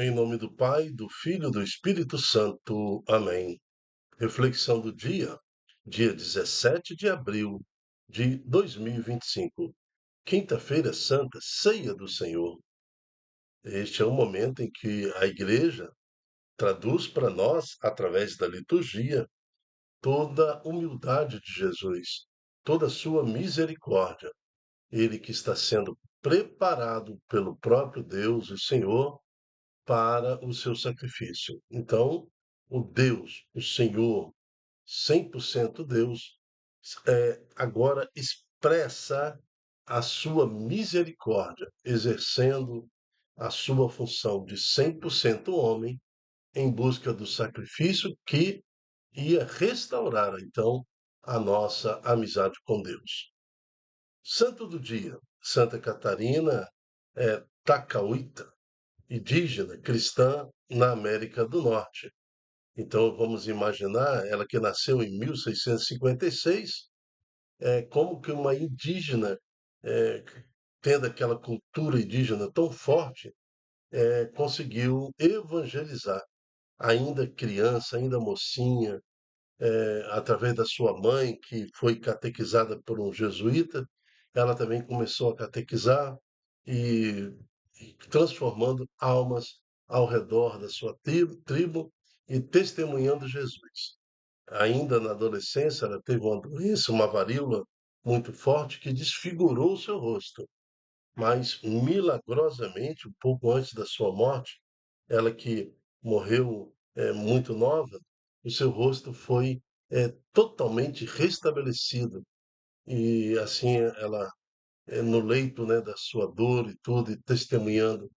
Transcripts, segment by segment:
Em nome do Pai, do Filho e do Espírito Santo. Amém. Reflexão do dia 17 de abril de 2025. Quinta-feira Santa, Ceia do Senhor. Este é o momento em que a Igreja traduz para nós, através da liturgia, toda a humildade de Jesus, toda a sua misericórdia. Ele que está sendo preparado pelo próprio Deus, o Senhor, para o seu sacrifício. Então, o Deus, o Senhor, 100% Deus, agora expressa a sua misericórdia, exercendo a sua função de 100% homem em busca do sacrifício que ia restaurar, então, a nossa amizade com Deus. Santo do dia, Santa Catarina Tacauita, indígena cristã na América do Norte. Então, vamos imaginar, ela que nasceu em 1656, como que uma indígena, é, tendo aquela cultura indígena tão forte, conseguiu evangelizar, ainda criança, ainda mocinha, através da sua mãe, que foi catequizada por um jesuíta, ela também começou a catequizar e, e transformando almas ao redor da sua tribo e testemunhando Jesus. Ainda na adolescência, ela teve uma doença, uma varíola muito forte que desfigurou o seu rosto, mas milagrosamente, um pouco antes da sua morte, ela que morreu muito nova, o seu rosto foi totalmente restabelecido. E assim ela, no leito, né, da sua dor e tudo, e testemunhando,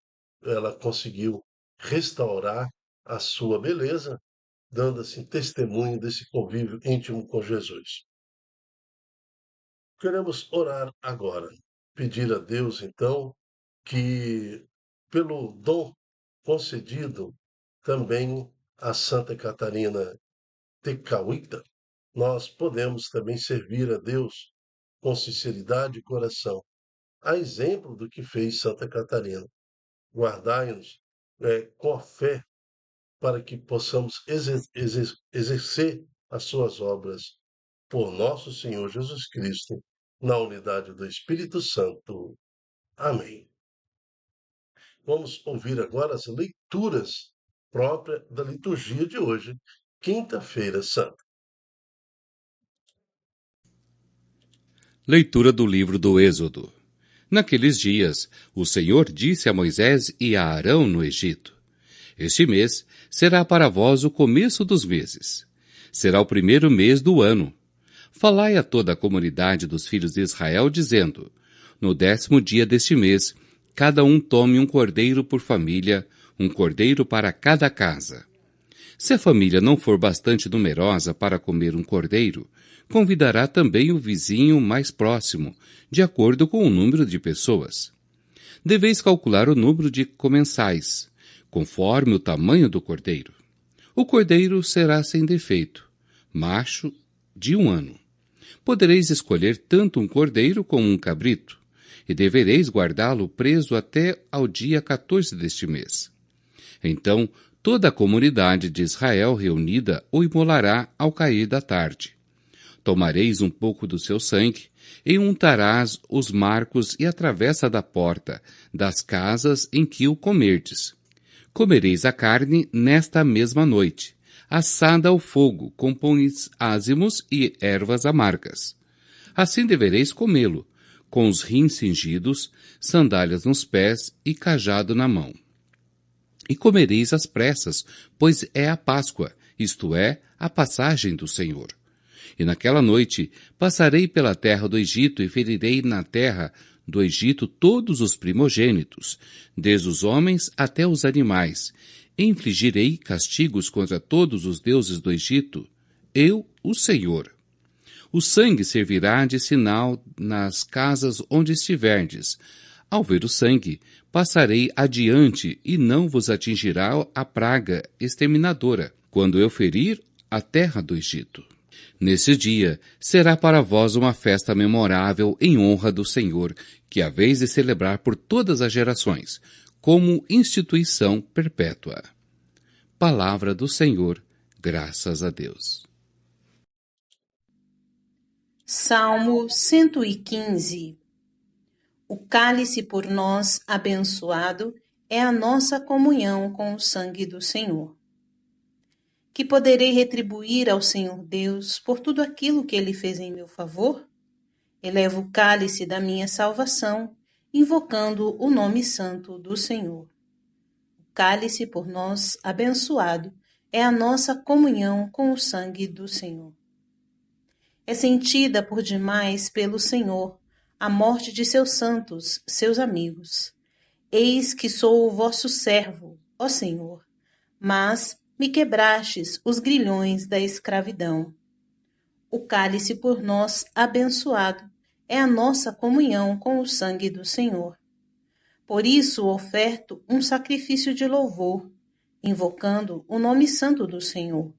ela conseguiu restaurar a sua beleza, dando assim testemunho desse convívio íntimo com Jesus. Queremos orar agora, pedir a Deus então que, pelo dom concedido também a Santa Catarina Tecauita, nós podemos também servir a Deus com sinceridade e coração, a exemplo do que fez Santa Catarina. Guardai-nos com a fé para que possamos exercer as suas obras por nosso Senhor Jesus Cristo, na unidade do Espírito Santo. Amém. Vamos ouvir agora as leituras próprias da liturgia de hoje, Quinta-feira Santa. Leitura do livro do Êxodo. Naqueles dias, o Senhor disse a Moisés e a Arão no Egito: Este mês será para vós o começo dos meses. Será o primeiro mês do ano. Falai a toda a comunidade dos filhos de Israel, dizendo: No 10º dia deste mês, cada um tome um cordeiro por família, um cordeiro para cada casa. Se a família não for bastante numerosa para comer um cordeiro, convidará também o vizinho mais próximo, de acordo com o número de pessoas. Deveis calcular o número de comensais, conforme o tamanho do cordeiro. O cordeiro será sem defeito, macho de 1 ano. Podereis escolher tanto um cordeiro como um cabrito, e devereis guardá-lo preso até ao dia 14 deste mês. Então, toda a comunidade de Israel reunida o imolará ao cair da tarde. Tomareis um pouco do seu sangue, e untarás os marcos e a travessa da porta das casas em que o comerdes. Comereis a carne nesta mesma noite, assada ao fogo, com pães ázimos e ervas amargas. Assim devereis comê-lo, com os rins cingidos, sandálias nos pés e cajado na mão. E comereis às pressas, pois é a Páscoa, isto é, a passagem do Senhor. E naquela noite passarei pela terra do Egito e ferirei na terra do Egito todos os primogênitos, desde os homens até os animais. Infligirei castigos contra todos os deuses do Egito, eu, o Senhor. O sangue servirá de sinal nas casas onde estiverdes. Ao ver o sangue, passarei adiante e não vos atingirá a praga exterminadora, quando eu ferir a terra do Egito. Nesse dia, será para vós uma festa memorável em honra do Senhor, que haveis de celebrar por todas as gerações. como instituição perpétua. Palavra do Senhor, graças a Deus. Salmo 115. O cálice por nós abençoado é a nossa comunhão com o sangue do Senhor. Que poderei retribuir ao Senhor Deus por tudo aquilo que Ele fez em meu favor? Elevo o cálice da minha salvação, invocando o nome santo do Senhor. O cálice por nós abençoado é a nossa comunhão com o sangue do Senhor. É sentida por demais pelo Senhor a morte de seus santos, seus amigos. Eis que sou o vosso servo, ó Senhor, mas me quebrastes os grilhões da escravidão. O cálice por nós abençoado é a nossa comunhão com o sangue do Senhor. Por isso oferto um sacrifício de louvor, invocando o nome santo do Senhor.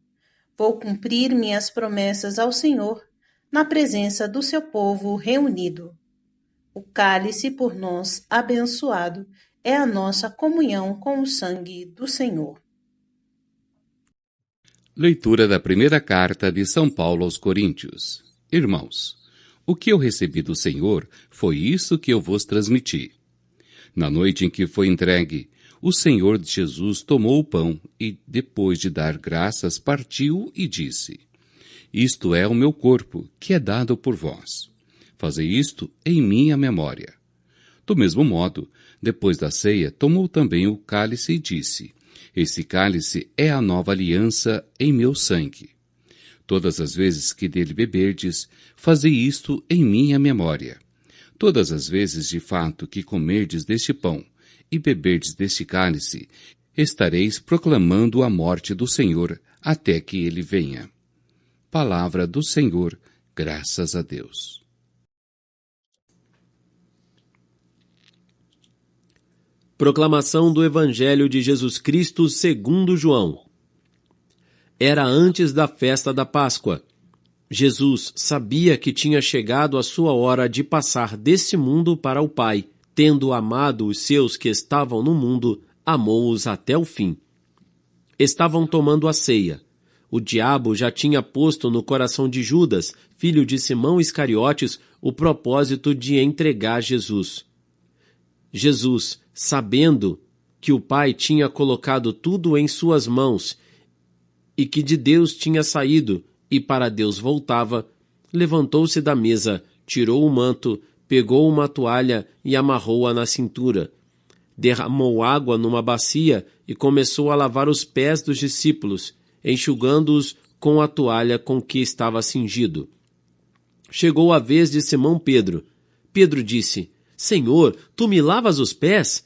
Vou cumprir minhas promessas ao Senhor, na presença do seu povo reunido. O cálice por nós abençoado é a nossa comunhão com o sangue do Senhor. Leitura da primeira carta de São Paulo aos Coríntios. Irmãos, o que eu recebi do Senhor foi isso que eu vos transmiti. Na noite em que foi entregue, o Senhor Jesus tomou o pão e, depois de dar graças, partiu e disse: Isto é o meu corpo, que é dado por vós. Fazei isto em minha memória. Do mesmo modo, depois da ceia, tomou também o cálice e disse: Esse cálice é a nova aliança em meu sangue. Todas as vezes que dele beberdes, fazei isto em minha memória. Todas as vezes, de fato, que comerdes deste pão e beberdes deste cálice, estareis proclamando a morte do Senhor até que ele venha. Palavra do Senhor, graças a Deus. Proclamação do Evangelho de Jesus Cristo segundo João. Era antes da festa da Páscoa. Jesus sabia que tinha chegado a sua hora de passar deste mundo para o Pai. Tendo amado os seus que estavam no mundo, amou-os até o fim. Estavam tomando a ceia. O diabo já tinha posto no coração de Judas, filho de Simão Iscariotes, o propósito de entregar Jesus. Jesus, sabendo que o Pai tinha colocado tudo em suas mãos e que de Deus tinha saído e para Deus voltava, levantou-se da mesa, tirou o manto, pegou uma toalha e amarrou-a na cintura. Derramou água numa bacia e começou a lavar os pés dos discípulos, enxugando-os com a toalha com que estava cingido. Chegou a vez de Simão Pedro. Pedro disse: Senhor, tu me lavas os pés?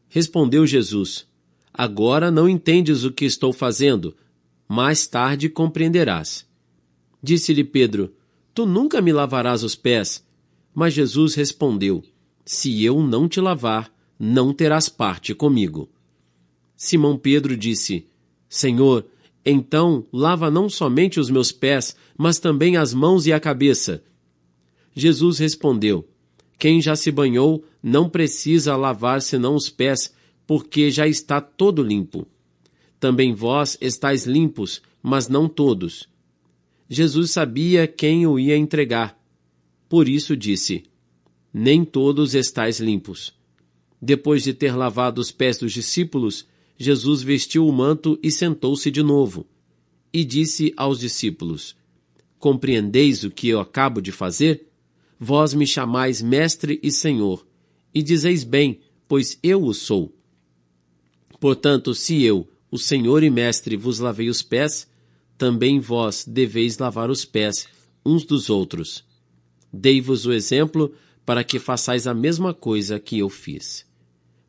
Respondeu Jesus: Agora não entendes o que estou fazendo, mais tarde compreenderás. Disse-lhe Pedro: Tu nunca me lavarás os pés. Mas Jesus respondeu: Se eu não te lavar, não terás parte comigo. Simão Pedro disse: Senhor, então lava não somente os meus pés, mas também as mãos e a cabeça. Jesus respondeu: Quem já se banhou não precisa lavar senão os pés, porque já está todo limpo. Também vós estáis limpos, mas não todos. Jesus sabia quem o ia entregar. Por isso disse: Nem todos estáis limpos. Depois de ter lavado os pés dos discípulos, Jesus vestiu o manto e sentou-se de novo. E disse aos discípulos: Compreendeis o que eu acabo de fazer? Vós me chamais Mestre e Senhor, e dizeis bem, pois eu o sou. Portanto, se eu, o Senhor e Mestre, vos lavei os pés, também vós deveis lavar os pés uns dos outros. Dei-vos o exemplo para que façais a mesma coisa que eu fiz.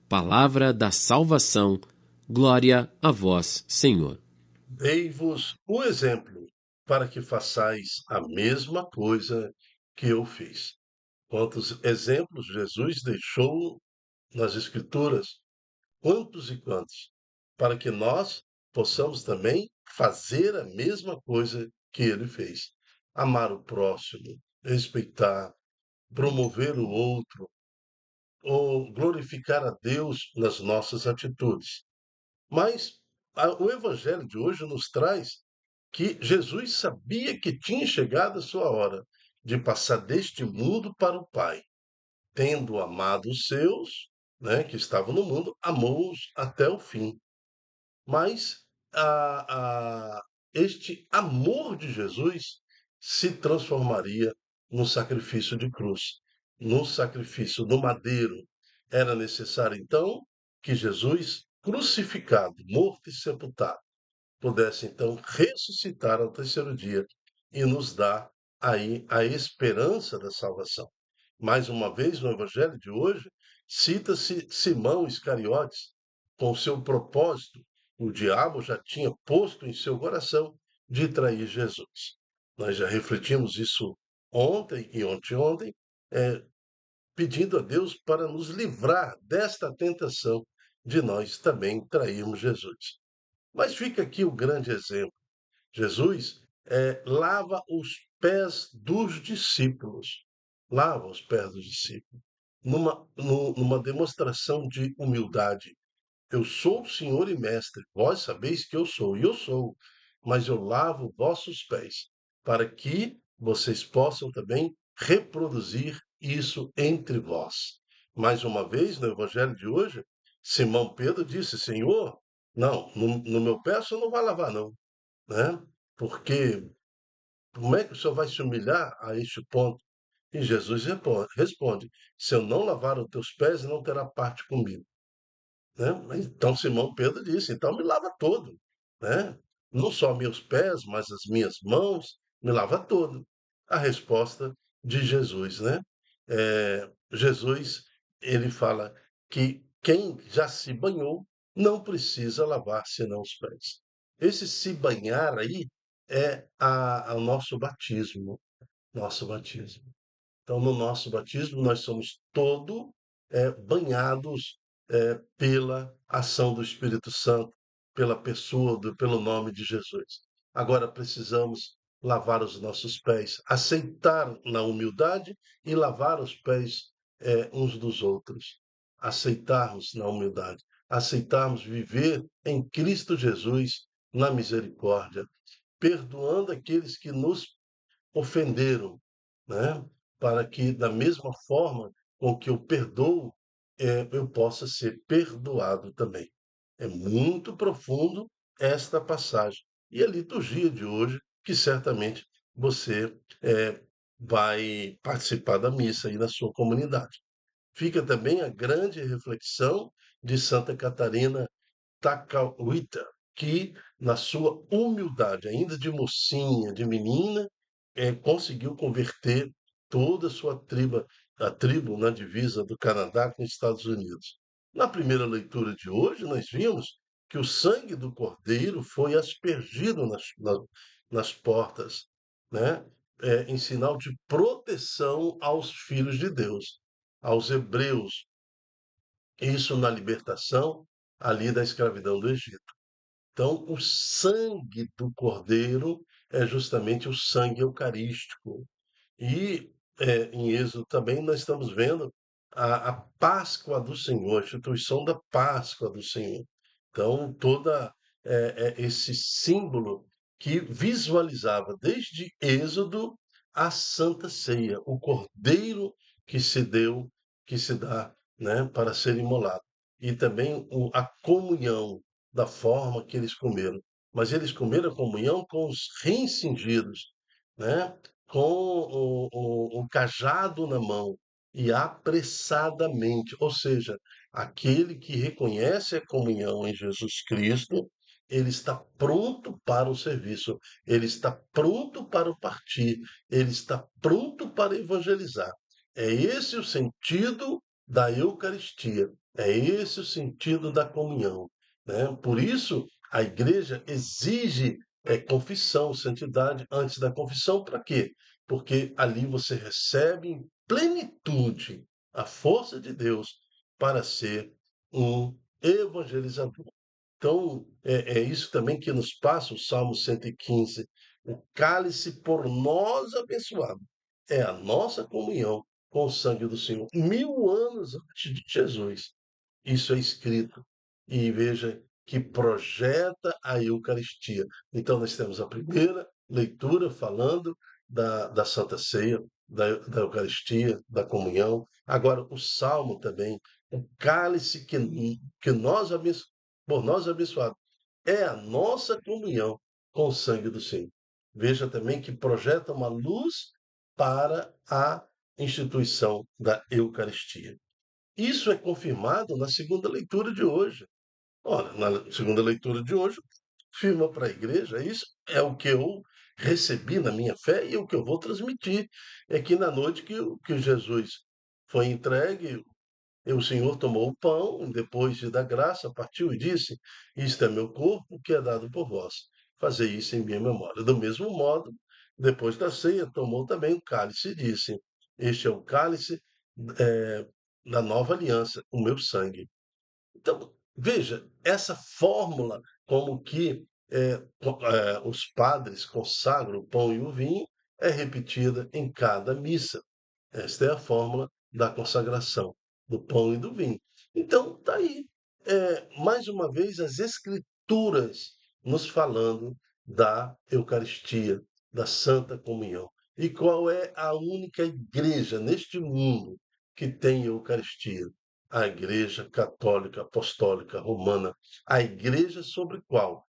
Palavra da salvação, glória a vós, Senhor. Dei-vos o exemplo para que façais a mesma coisa que eu fiz. Quantos exemplos Jesus deixou nas Escrituras? Quantos e quantos? Para que nós possamos também fazer a mesma coisa que ele fez. Amar o próximo, respeitar, promover o outro, ou glorificar a Deus nas nossas atitudes. Mas o Evangelho de hoje nos traz que Jesus sabia que tinha chegado a sua hora de passar deste mundo para o Pai. Tendo amado os seus, né, que estavam no mundo, amou-os até o fim. Mas este amor de Jesus se transformaria no sacrifício de cruz, no sacrifício do madeiro. Era necessário, então, que Jesus, crucificado, morto e sepultado, pudesse, então, ressuscitar ao terceiro dia e nos dar aí a esperança da salvação. Mais uma vez, no Evangelho de hoje, cita-se Simão Iscariotes, com seu propósito. O diabo já tinha posto em seu coração de trair Jesus. Nós já refletimos isso ontem e ontem, pedindo a Deus para nos livrar desta tentação de nós também trairmos Jesus. Mas fica aqui o grande exemplo. Jesus lava os pés dos discípulos. Lava os pés dos discípulos. Numa demonstração de humildade. Eu sou o Senhor e Mestre, vós sabeis que eu sou, e eu sou, mas eu lavo vossos pés, para que vocês possam também reproduzir isso entre vós. Mais uma vez, no Evangelho de hoje, Simão Pedro disse: Senhor, não, no meu pé o senhor não vai lavar, não, né? Porque como é que o senhor vai se humilhar a este ponto? E Jesus responde: se eu não lavar os teus pés, não terá parte comigo. Né? Então Simão Pedro disse: então me lava todo, né? Não só meus pés, mas as minhas mãos, me lava todo. A resposta de Jesus, né? Jesus, ele fala que quem já se banhou não precisa lavar senão os pés. Esse se banhar aí é o nosso batismo, nosso batismo. Então, no nosso batismo, nós somos banhados pela ação do Espírito Santo, pela pessoa, pelo nome de Jesus. Agora precisamos lavar os nossos pés, aceitar na humildade e lavar os pés uns dos outros. Aceitarmos na humildade, aceitarmos viver em Cristo Jesus na misericórdia, perdoando aqueles que nos ofenderam, né? Para que, da mesma forma com que eu perdoo, eu possa ser perdoado também. É muito profundo esta passagem. E a liturgia de hoje, que certamente você vai participar da missa aí na sua comunidade. Fica também a grande reflexão de Santa Catarina Takawita, que, na sua humildade, ainda de mocinha, de menina, conseguiu converter toda a sua tribo na divisa do Canadá com os Estados Unidos. Na primeira leitura de hoje, nós vimos que o sangue do Cordeiro foi aspergido nas portas, né? Em sinal de proteção aos filhos de Deus, aos hebreus, isso na libertação ali da escravidão do Egito. Então, o sangue do Cordeiro é justamente o sangue eucarístico. E em Êxodo também nós estamos vendo a Páscoa do Senhor, a instituição da Páscoa do Senhor. Então, toda esse símbolo que visualizava desde Êxodo a Santa Ceia, o Cordeiro que se deu, que se dá, né, para ser imolado. E também a comunhão da forma que eles comeram. Mas eles comeram a comunhão com os rins cingidos, né? Com o cajado na mão e apressadamente, ou seja, aquele que reconhece a comunhão em Jesus Cristo, ele está pronto para o serviço, ele está pronto para o partir, ele está pronto para evangelizar. É esse o sentido da Eucaristia, é esse o sentido da comunhão, né? Por isso, a igreja exige confissão, santidade antes da confissão, para quê? Porque ali você recebe em plenitude a força de Deus para ser um evangelizador. Então, é isso também que nos passa o Salmo 115. O cálice por nós abençoado é a nossa comunhão com o sangue do Senhor. 1000 anos antes de Jesus. Isso é escrito. E veja que projeta a Eucaristia. Então, nós temos a primeira leitura falando da Santa Ceia, da Eucaristia, da comunhão. Agora, o Salmo também, o cálice que por nós abençoados, é a nossa comunhão com o sangue do Senhor. Veja também que projeta uma luz para a instituição da Eucaristia. Isso é confirmado na segunda leitura de hoje. Ora, na segunda leitura de hoje, firma para a igreja, isso é o que eu recebi na minha fé e o que eu vou transmitir. É que na noite que Jesus foi entregue, o Senhor tomou o pão, depois de dar graça, partiu e disse: Isto é meu corpo que é dado por vós. Fazei isso em minha memória. Do mesmo modo, depois da ceia, tomou também o cálice e disse: Este é o cálice eh, da nova aliança, o meu sangue. Então, veja, essa fórmula como que os padres consagram o pão e o vinho é repetida em cada missa. Esta é a fórmula da consagração do pão e do vinho. Então, está aí, mais uma vez, as Escrituras nos falando da Eucaristia, da Santa Comunhão. E qual é a única igreja neste mundo que tem Eucaristia? A Igreja Católica Apostólica Romana, a igreja sobre a qual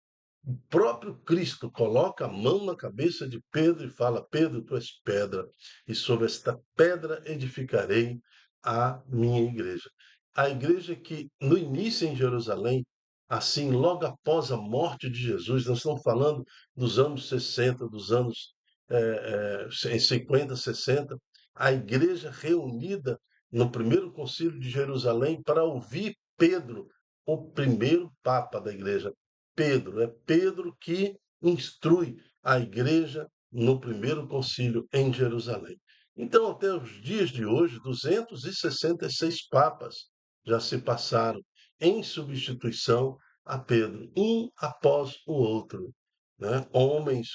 o próprio Cristo coloca a mão na cabeça de Pedro e fala: Pedro, tu és pedra, e sobre esta pedra edificarei a minha igreja. A igreja que, no início em Jerusalém, assim, logo após a morte de Jesus, nós estamos falando dos anos 60, dos anos 50, 60, a igreja reunida no primeiro concílio de Jerusalém para ouvir Pedro, o primeiro papa da igreja. Pedro, é Pedro que instrui a igreja no primeiro concílio em Jerusalém. Então, até os dias de hoje, 266 papas já se passaram em substituição a Pedro, um após o outro, né? Homens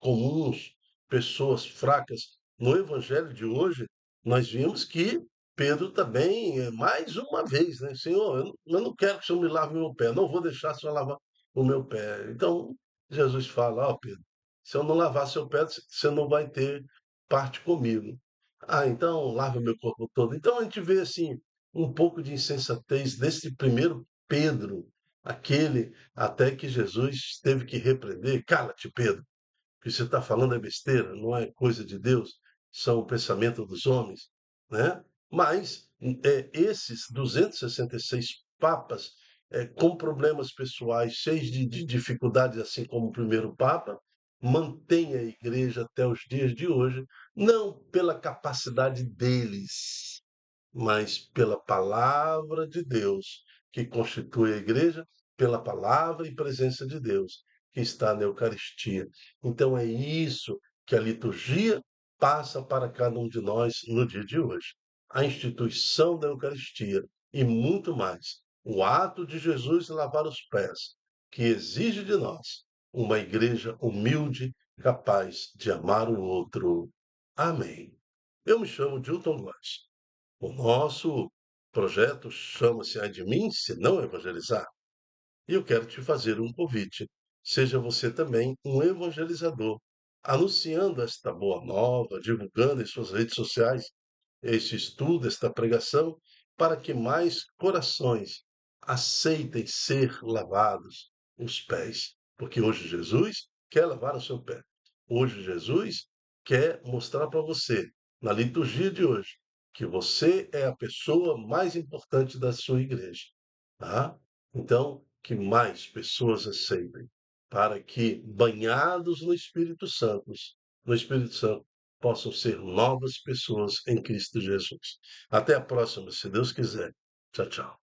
comuns, pessoas fracas. No evangelho de hoje, nós vimos que Pedro também, mais uma vez, né? Senhor, eu não quero que o Senhor me lave o meu pé, não vou deixar o Senhor lavar o meu pé. Então, Jesus fala: Ó, Pedro, se eu não lavar seu pé, você não vai ter parte comigo. Ah, então lava o meu corpo todo. Então a gente vê assim um pouco de insensatez desse primeiro Pedro, aquele até que Jesus teve que repreender: cala-te, Pedro, o que você está falando é besteira, não é coisa de Deus, são o pensamento dos homens, né? Mas esses 266 papas com problemas pessoais, cheios de dificuldades, assim como o primeiro papa, mantém a igreja até os dias de hoje, não pela capacidade deles, mas pela palavra de Deus, que constitui a igreja, pela palavra e presença de Deus, que está na Eucaristia. Então é isso que a liturgia passa para cada um de nós no dia de hoje. A instituição da Eucaristia e muito mais. O ato de Jesus lavar os pés, que exige de nós uma igreja humilde, capaz de amar o outro. Amém. Eu me chamo Dilton Góes. O nosso projeto chama-se Ai de mim, se não evangelizar. E eu quero te fazer um convite. Seja você também um evangelizador, anunciando esta boa nova, divulgando em suas redes sociais este estudo, esta pregação, para que mais corações aceitem ser lavados os pés. Porque hoje Jesus quer lavar o seu pé. Hoje Jesus quer mostrar para você, na liturgia de hoje, que você é a pessoa mais importante da sua igreja. Tá? Então, que mais pessoas aceitem, para que, banhados no Espírito Santo, possam ser novas pessoas em Cristo Jesus. Até a próxima, se Deus quiser. Tchau, tchau.